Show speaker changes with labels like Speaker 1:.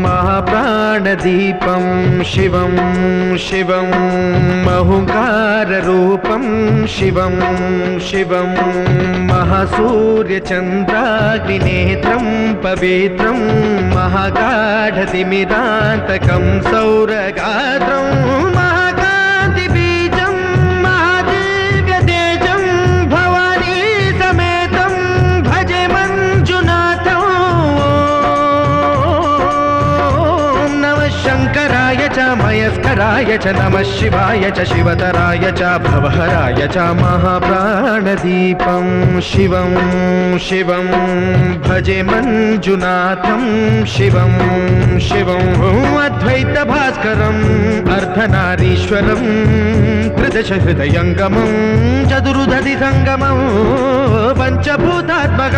Speaker 1: महाप्राणदीपं शिवं शिवं महुकाररूपं शिवं शिवं महासूर्यचन्द्राग्निनेत्रं पवित्रं महागाढतिमिरान्तकं सौरगात्रं महाकान्तिबीजं महादिव्यतेजं भवानी समेतं भजे मञ्जुनाथं। शंकराय च मयस्कराय च नमः शिवाय च शिवतराय च भवहराय च महाप्राणदीपं शिवं शिवं भजे मञ्जुनाथं शिवं शिवं अद्वैतभास्करम् अर्धनारीश्वरं त्रिदशहृदयङ्गमं चतुर्दधिसङ्गमं पञ्चभूतात्मकम्।